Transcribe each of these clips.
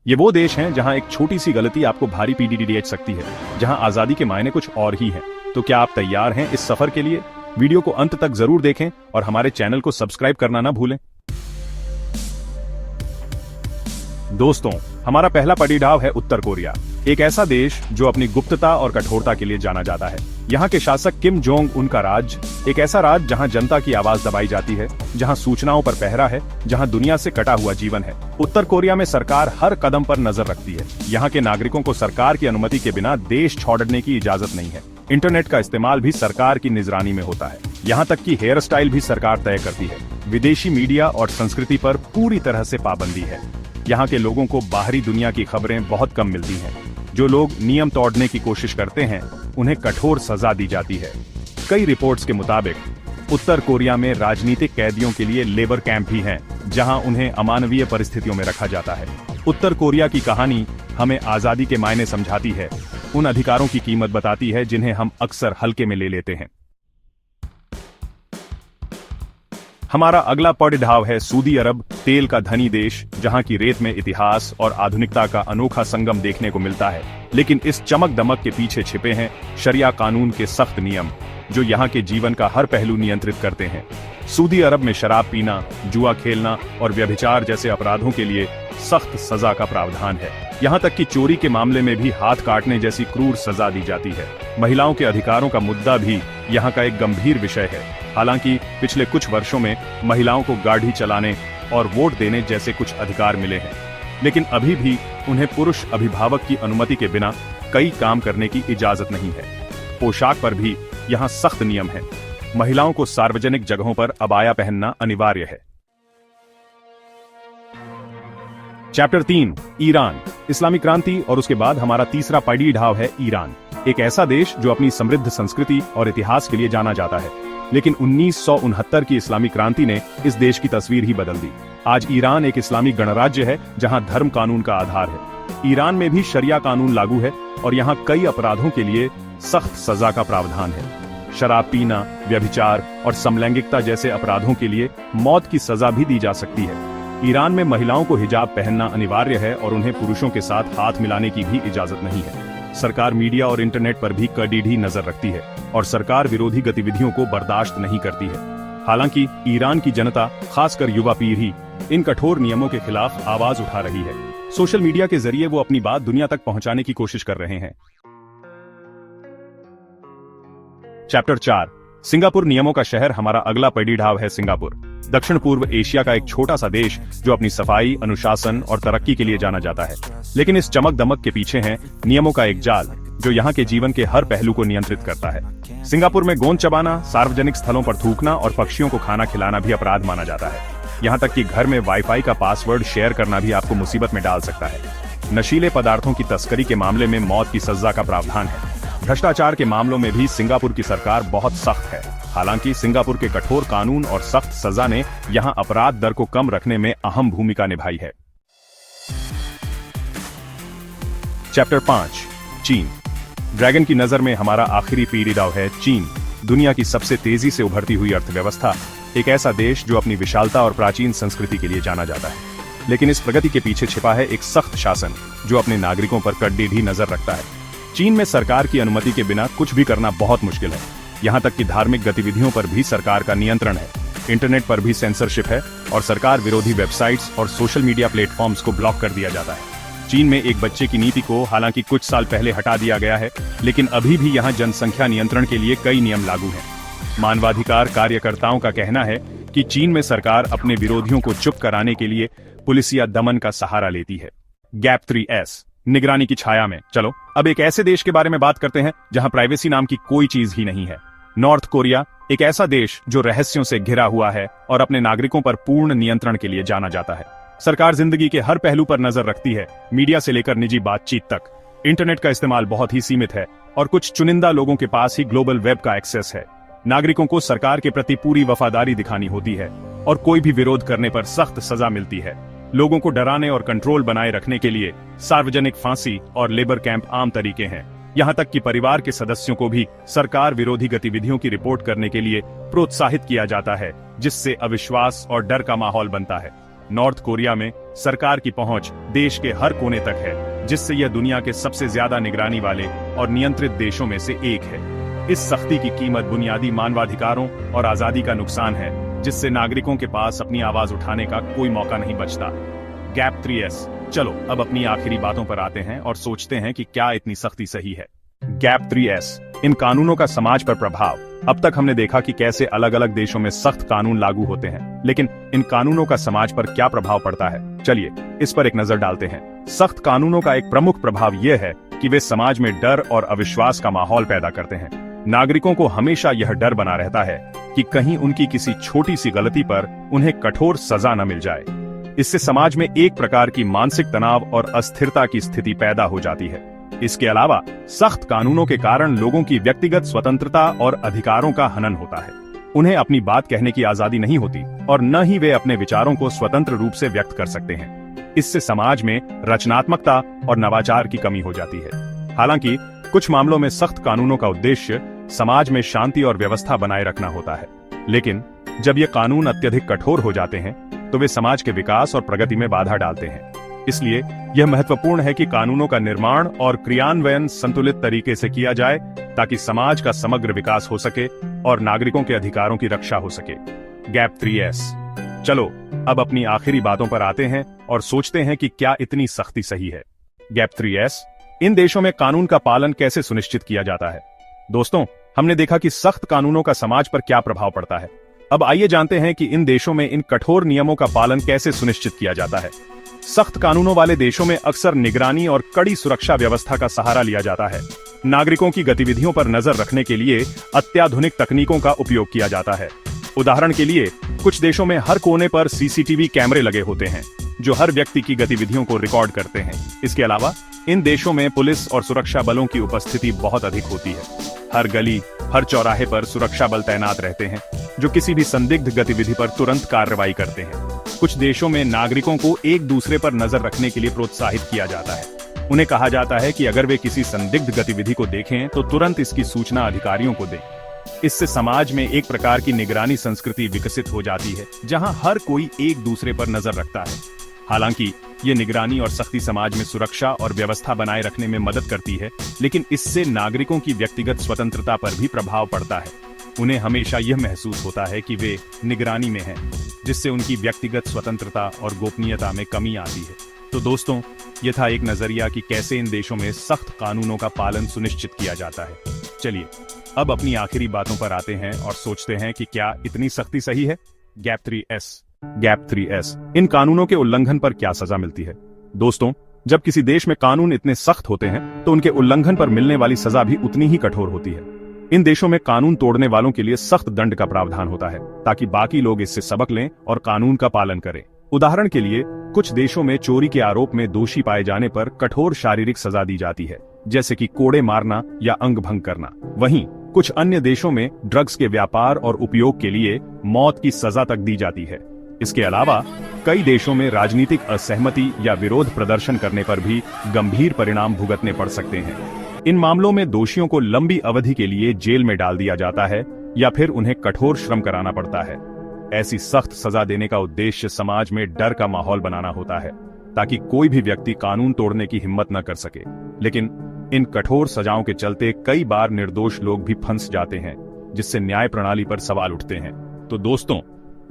ये वो देश हैं जहां एक छोटी सी गलती आपको भारी पीढ़ी दे सकती है, जहां आजादी के मायने कुछ और ही हैं। तो क्या आप तैयार हैं इस सफर के लिए? वीडियो को अंत तक जरूर देखें और हमारे चैनल को सब्सक्राइब करना ना भूलें। दोस्तों, हमारा पहला पड़ाव है उत्तर कोरिया, एक ऐसा देश जो अपनी गुप्तता और कठोरता के लिए जाना जाता है। यहाँ के शासक किम जोंग उन का राज, एक ऐसा राज जहाँ जनता की आवाज दबाई जाती है, जहाँ सूचनाओं पर पहरा है, जहाँ दुनिया से कटा हुआ जीवन है। उत्तर कोरिया में सरकार हर कदम पर नजर रखती है। यहाँ के नागरिकों को सरकार की अनुमति के बिना देश छोड़ने की इजाजत नहीं है। इंटरनेट का इस्तेमाल भी सरकार की निगरानी में होता है। यहाँ तक कि हेयर स्टाइल भी सरकार तय करती है। विदेशी मीडिया और संस्कृति पर पूरी तरह से पाबंदी है। यहाँ के लोगों को बाहरी दुनिया की खबरें बहुत कम मिलती हैं। जो लोग नियम तोड़ने की कोशिश करते हैं, उन्हें कठोर सजा दी जाती है। कई रिपोर्ट्स के मुताबिक उत्तर कोरिया में राजनीतिक कैदियों के लिए लेबर कैंप भी हैं, जहां उन्हें अमानवीय परिस्थितियों में रखा जाता है। उत्तर कोरिया की कहानी हमें आजादी के मायने समझाती है, उन अधिकारों की कीमत बताती है जिन्हें हम अक्सर हल्के में ले लेते हैं। हमारा अगला पड़ाव है सऊदी अरब, तेल का धनी देश, जहां की रेत में इतिहास और आधुनिकता का अनोखा संगम देखने को मिलता है। लेकिन इस चमक दमक के पीछे छिपे हैं शरिया कानून के सख्त नियम, जो यहाँ के जीवन का हर पहलू नियंत्रित करते हैं। सऊदी अरब में शराब पीना, जुआ खेलना और व्यभिचार जैसे अपराधों के लिए सख्त सजा का प्रावधान है। यहाँ तक कि चोरी के मामले में भी हाथ काटने जैसी क्रूर सजा दी जाती है। महिलाओं के अधिकारों का मुद्दा भी यहाँ का एक गंभीर विषय है। हालांकि पिछले कुछ वर्षों में महिलाओं को गाड़ी चलाने और वोट देने जैसे कुछ अधिकार मिले हैं, लेकिन अभी भी उन्हें पुरुष अभिभावक की अनुमति के बिना कई काम करने की इजाजत नहीं है। पोशाक पर भी यहाँ सख्त नियम है। महिलाओं को सार्वजनिक जगहों पर अबाया पहनना अनिवार्य है। चैप्टर 3, ईरान, इस्लामी क्रांति और उसके बाद हमारा तीसरा पड़ाव है ईरान, एक ऐसा देश जो अपनी समृद्ध संस्कृति और इतिहास के लिए जाना जाता है। लेकिन 1969 की इस्लामी क्रांति ने इस देश की तस्वीर ही बदल दी। आज ईरान एक इस्लामी गणराज्य है, जहां धर्म कानून का आधार है। ईरान में भी शरिया कानून लागू है और यहाँ कई अपराधों के लिए सख्त सजा का प्रावधान है। शराब पीना, व्यभिचार और समलैंगिकता जैसे अपराधों के लिए मौत की सजा भी दी जा सकती है। ईरान में महिलाओं को हिजाब पहनना अनिवार्य है और उन्हें पुरुषों के साथ हाथ मिलाने की भी इजाजत नहीं है। सरकार मीडिया और इंटरनेट पर भी कड़ी नजर रखती है और सरकार विरोधी गतिविधियों को बर्दाश्त नहीं करती है। हालांकि ईरान की जनता, खासकर युवा पीढ़ी, इन कठोर नियमों के खिलाफ आवाज उठा रही है। सोशल मीडिया के जरिए वो अपनी बात दुनिया तक पहुंचाने की कोशिश कर रहे हैं। चैप्टर 4, सिंगापुर, नियमों का शहर, हमारा अगला पड़ाव है सिंगापुर, दक्षिण पूर्व एशिया का एक छोटा सा देश जो अपनी सफाई, अनुशासन और तरक्की के लिए जाना जाता है। लेकिन इस चमक दमक के पीछे है नियमों का एक जाल जो यहाँ के जीवन के हर पहलू को नियंत्रित करता है। सिंगापुर में गोंद चबाना, सार्वजनिक स्थलों पर थूकना और पक्षियों को खाना खिलाना भी अपराध माना जाता है। यहाँ तक कि घर में वाईफाई का पासवर्ड शेयर करना भी आपको मुसीबत में डाल सकता है। नशीले पदार्थों की तस्करी के मामले में मौत की सजा का प्रावधान है। भ्रष्टाचार के मामलों में भी सिंगापुर की सरकार बहुत सख्त है। हालांकि सिंगापुर के कठोर कानून और सख्त सजा ने यहां अपराध दर को कम रखने में अहम भूमिका निभाई है। चैप्टर 5, चीन, ड्रैगन की नजर में हमारा आखिरी पड़ाव है चीन, दुनिया की सबसे तेजी से उभरती हुई अर्थव्यवस्था, एक ऐसा देश जो अपनी विशालता और प्राचीन संस्कृति के लिए जाना जाता है। लेकिन इस प्रगति के पीछे छिपा है एक सख्त शासन जो अपने नागरिकों पर कड़ी नजर रखता है। चीन में सरकार की अनुमति के बिना कुछ भी करना बहुत मुश्किल है। यहाँ तक कि धार्मिक गतिविधियों पर भी सरकार का नियंत्रण है। इंटरनेट पर भी सेंसरशिप है और सरकार विरोधी वेबसाइट्स और सोशल मीडिया प्लेटफॉर्म्स को ब्लॉक कर दिया जाता है। चीन में एक बच्चे की नीति को हालांकि कुछ साल पहले हटा दिया गया है, लेकिन अभी भी यहाँ जनसंख्या नियंत्रण के लिए कई नियम लागू हैं। मानवाधिकार कार्यकर्ताओं का कहना है कि चीन में सरकार अपने विरोधियों को चुप कराने के लिए पुलिस या दमन का सहारा लेती है। गैप 3S, निगरानी की छाया में। चलो अब एक ऐसे देश के बारे में बात करते हैं जहां प्राइवेसी नाम की कोई चीज ही नहीं है। नॉर्थ कोरिया, एक ऐसा देश जो रहस्यों से घिरा हुआ है और अपने नागरिकों पर पूर्ण नियंत्रण के लिए जाना जाता है। सरकार जिंदगी के हर पहलू पर नजर रखती है, मीडिया से लेकर निजी बातचीत तक। इंटरनेट का इस्तेमाल बहुत ही सीमित है और कुछ चुनिंदा लोगों के पास ही ग्लोबल वेब का एक्सेस है। नागरिकों को सरकार के प्रति पूरी वफादारी दिखानी होती है और कोई भी विरोध करने पर सख्त सजा मिलती है। लोगों को डराने और कंट्रोल बनाए रखने के लिए सार्वजनिक फांसी और लेबर कैंप आम तरीके हैं। यहाँ तक कि परिवार के सदस्यों को भी सरकार विरोधी गतिविधियों की रिपोर्ट करने के लिए प्रोत्साहित किया जाता है, जिससे अविश्वास और डर का माहौल बनता है। नॉर्थ कोरिया में सरकार की पहुंच देश के हर कोने तक है, जिससे यह दुनिया के सबसे ज्यादा निगरानी वाले और नियंत्रित देशों में से एक है। इस सख्ती की कीमत बुनियादी मानवाधिकारों और आजादी का नुकसान है, जिससे नागरिकों के पास अपनी आवाज उठाने का कोई मौका नहीं बचता। Gap 3S। चलो अब अपनी आखिरी बातों पर आते हैं और सोचते हैं कि क्या इतनी सख्ती सही है। Gap 3S। इन कानूनों का समाज पर प्रभाव। अब तक हमने देखा कि कैसे अलग अलग देशों में सख्त कानून लागू होते हैं, लेकिन इन कानूनों का समाज पर क्या प्रभाव पड़ता है, चलिए इस पर एक नजर डालते हैं। सख्त कानूनों का एक प्रमुख प्रभाव यह है कि वे समाज में डर और अविश्वास का माहौल पैदा करते हैं। नागरिकों को हमेशा यह डर बना रहता है कि कहीं उनकी किसी छोटी सी गलती पर उन्हें कठोर सजा न मिल जाए। इससे समाज में एक प्रकार की मानसिक तनाव और अस्थिरता की स्थिति पैदा हो जाती है। इसके अलावा सख्त कानूनों के कारण लोगों की व्यक्तिगत स्वतंत्रता और अधिकारों का हनन होता है। उन्हें अपनी बात कहने की आजादी नहीं होती और न ही वे अपने विचारों को स्वतंत्र रूप से व्यक्त कर सकते हैं। इससे समाज में रचनात्मकता और नवाचार की कमी हो जाती है। हालांकि कुछ मामलों में सख्त कानूनों का उद्देश्य समाज में शांति और व्यवस्था बनाए रखना होता है, लेकिन जब ये कानून अत्यधिक कठोर हो जाते हैं तो वे समाज के विकास और प्रगति में बाधा डालते हैं। इसलिए यह महत्वपूर्ण है कि कानूनों का निर्माण और क्रियान्वयन संतुलित तरीके से किया जाए, ताकि समाज का समग्र विकास हो सके और नागरिकों के अधिकारों की रक्षा हो सके। Gap 3S। चलो अब अपनी आखिरी बातों पर आते हैं और सोचते हैं कि क्या इतनी सख्ती सही है। Gap 3S। इन देशों में कानून का पालन कैसे सुनिश्चित किया जाता है। दोस्तों, हमने देखा कि सख्त कानूनों का समाज पर क्या प्रभाव पड़ता है। अब आइए जानते हैं कि इन देशों में इन कठोर नियमों का पालन कैसे सुनिश्चित किया जाता है। सख्त कानूनों वाले देशों में अक्सर निगरानी और कड़ी सुरक्षा व्यवस्था का सहारा लिया जाता है। नागरिकों की गतिविधियों पर नजर रखने के लिए अत्याधुनिक तकनीकों का उपयोग किया जाता है। उदाहरण के लिए कुछ देशों में हर कोने पर सीसीटीवी कैमरे लगे होते हैं, जो हर व्यक्ति की गतिविधियों को रिकॉर्ड करते हैं। इसके अलावा इन देशों में पुलिस और सुरक्षा बलों की उपस्थिति बहुत अधिक होती है। हर गली, हर चौराहे पर सुरक्षा बल तैनात रहते हैं, जो किसी भी संदिग्ध गतिविधि पर तुरंत कार्रवाई करते हैं। कुछ देशों में नागरिकों को एक दूसरे पर नजर रखने के लिए प्रोत्साहित किया जाता है। उन्हें कहा जाता है कि अगर वे किसी संदिग्ध गतिविधि को देखें तो तुरंत इसकी सूचना अधिकारियों को दें। इससे समाज में एक प्रकार की निगरानी संस्कृति विकसित हो जाती है, जहां हर कोई एक दूसरे पर नजर रखता है। हालांकि ये निगरानी और सख्ती समाज में सुरक्षा और व्यवस्था बनाए रखने में मदद करती है, लेकिन इससे नागरिकों की व्यक्तिगत स्वतंत्रता पर भी प्रभाव पड़ता है। उन्हें हमेशा यह महसूस होता है कि वे निगरानी में हैं, जिससे उनकी व्यक्तिगत स्वतंत्रता और गोपनीयता में कमी आती है। तो दोस्तों, यह था एक नजरिया कि कैसे इन देशों में सख्त कानूनों का पालन सुनिश्चित किया जाता है। चलिए अब अपनी आखिरी बातों पर आते हैं और सोचते हैं कि क्या इतनी सख्ती सही है। Gap 3S। Gap 3S। इन कानूनों के उल्लंघन पर क्या सजा मिलती है। दोस्तों, जब किसी देश में कानून इतने सख्त होते हैं तो उनके उल्लंघन पर मिलने वाली सजा भी उतनी ही कठोर होती है। इन देशों में कानून तोड़ने वालों के लिए सख्त दंड का प्रावधान होता है, ताकि बाकी लोग इससे सबक लें और कानून का पालन करें। उदाहरण के लिए कुछ देशों में चोरी के आरोप में दोषी पाए जाने पर कठोर शारीरिक सजा दी जाती है, जैसे कि कोड़े मारना या अंग भंग करना। वहीं कुछ अन्य देशों में ड्रग्स के व्यापार और उपयोग के लिए मौत की सजा तक दी जाती है। इसके अलावा कई देशों में राजनीतिक असहमति या विरोध प्रदर्शन करने पर भी गंभीर परिणाम भुगतने पड़ सकते हैं। इन मामलों में दोषियों को लंबी अवधि के लिए जेल में डाल दिया जाता है या फिर उन्हें कठोर श्रम कराना पड़ता है। ऐसी सख्त सजा देने का उद्देश्य समाज में डर का माहौल बनाना होता है, ताकि कोई भी व्यक्ति कानून तोड़ने की हिम्मत न कर सके। लेकिन इन कठोर सजाओं के चलते कई बार निर्दोष लोग भी फंस जाते हैं, जिससे न्याय प्रणाली पर सवाल उठते हैं। तो दोस्तों,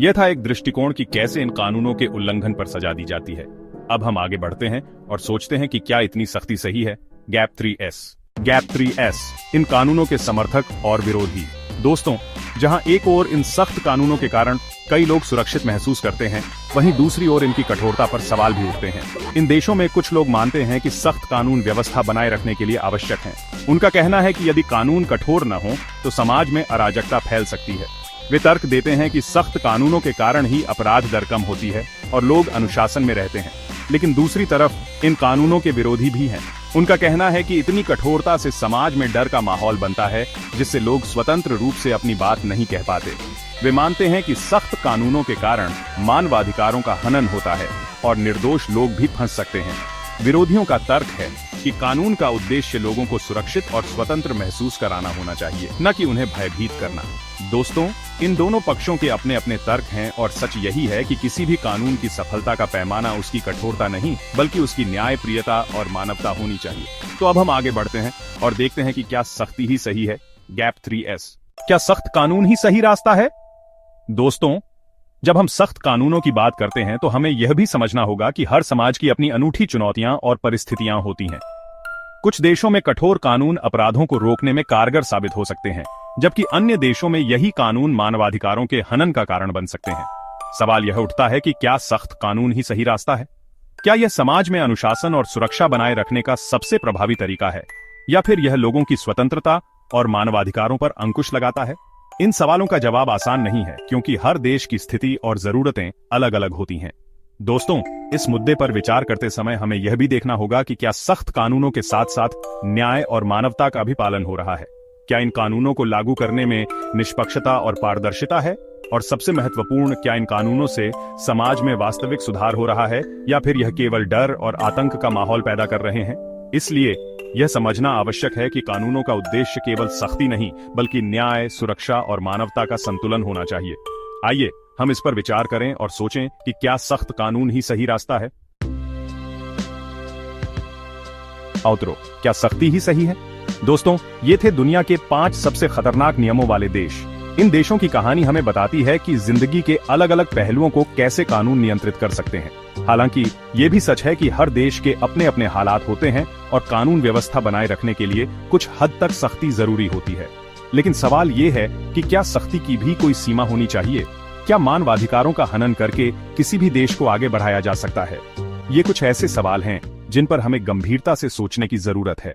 यह था एक दृष्टिकोण कि कैसे इन कानूनों के उल्लंघन पर सजा दी जाती है। अब हम आगे बढ़ते हैं और सोचते हैं कि क्या इतनी सख्ती सही है। Gap 3S। Gap 3S। इन कानूनों के समर्थक और विरोधी। दोस्तों, जहां एक ओर इन सख्त कानूनों के कारण कई लोग सुरक्षित महसूस करते हैं, वहीं दूसरी ओर इनकी कठोरता पर सवाल भी उठते हैं। इन देशों में कुछ लोग मानते हैं कि सख्त कानून व्यवस्था बनाए रखने के लिए आवश्यक हैं। उनका कहना है कि यदि कानून कठोर न हो तो समाज में अराजकता फैल सकती है। वे तर्क देते हैं कि सख्त कानूनों के कारण ही अपराध दर कम होती है और लोग अनुशासन में रहते हैं। लेकिन दूसरी तरफ इन कानूनों के विरोधी भी हैं। उनका कहना है कि इतनी कठोरता से समाज में डर का माहौल बनता है, जिससे लोग स्वतंत्र रूप से अपनी बात नहीं कह पाते। वे मानते हैं कि सख्त कानूनों के कारण मानवाधिकारों का हनन होता है और निर्दोष लोग भी फंस सकते हैं। विरोधियों का तर्क है कि कानून का उद्देश्य लोगों को सुरक्षित और स्वतंत्र महसूस कराना होना चाहिए, न कि उन्हें भयभीत करना। दोस्तों, इन दोनों पक्षों के अपने अपने तर्क हैं और सच यही है कि किसी भी कानून की सफलता का पैमाना उसकी कठोरता नहीं, बल्कि उसकी न्यायप्रियता और मानवता होनी चाहिए। तो अब हम आगे बढ़ते हैं और देखते हैं कि क्या सख्ती ही सही है। गैप 3S, क्या सख्त कानून ही सही रास्ता है? दोस्तों, जब हम सख्त कानूनों की बात करते हैं तो हमें यह भी समझना होगा कि हर समाज की अपनी अनूठी चुनौतियां और परिस्थितियां होती हैं। कुछ देशों में कठोर कानून अपराधों को रोकने में कारगर साबित हो सकते हैं, जबकि अन्य देशों में यही कानून मानवाधिकारों के हनन का कारण बन सकते हैं। सवाल यह उठता है कि क्या सख्त कानून ही सही रास्ता है? क्या यह समाज में अनुशासन और सुरक्षा बनाए रखने का सबसे प्रभावी तरीका है, या फिर यह लोगों की स्वतंत्रता और मानवाधिकारों पर अंकुश लगाता है? इन सवालों का जवाब आसान नहीं है, क्योंकि हर देश की स्थिति और जरूरतें अलग अलग होती हैं। दोस्तों, इस मुद्दे पर विचार करते समय हमें यह भी देखना होगा कि क्या सख्त कानूनों के साथ साथ न्याय और मानवता का भी पालन हो रहा है। क्या इन कानूनों को लागू करने में निष्पक्षता और पारदर्शिता है? और सबसे महत्वपूर्ण, क्या इन कानूनों से समाज में वास्तविक सुधार हो रहा है, या फिर यह केवल डर और आतंक का माहौल पैदा कर रहे हैं? इसलिए यह समझना आवश्यक है कि कानूनों का उद्देश्य केवल सख्ती नहीं, बल्कि न्याय, सुरक्षा और मानवता का संतुलन होना चाहिए। आइए हम इस पर विचार करें और सोचें कि क्या सख्त कानून ही सही रास्ता है। आउटरो, क्या सख्ती ही सही है? दोस्तों, ये थे दुनिया के 5 सबसे खतरनाक नियमों वाले देश। इन देशों की कहानी हमें बताती है कि जिंदगी के अलग अलग पहलुओं को कैसे कानून नियंत्रित कर सकते हैं। हालांकि ये भी सच है कि हर देश के अपने अपने हालात होते हैं और कानून व्यवस्था बनाए रखने के लिए कुछ हद तक सख्ती जरूरी होती है। लेकिन सवाल ये है कि क्या सख्ती की भी कोई सीमा होनी चाहिए? क्या मानवाधिकारों का हनन करके किसी भी देश को आगे बढ़ाया जा सकता है? ये कुछ ऐसे सवाल हैं जिन पर हमें गंभीरता से सोचने की जरूरत है।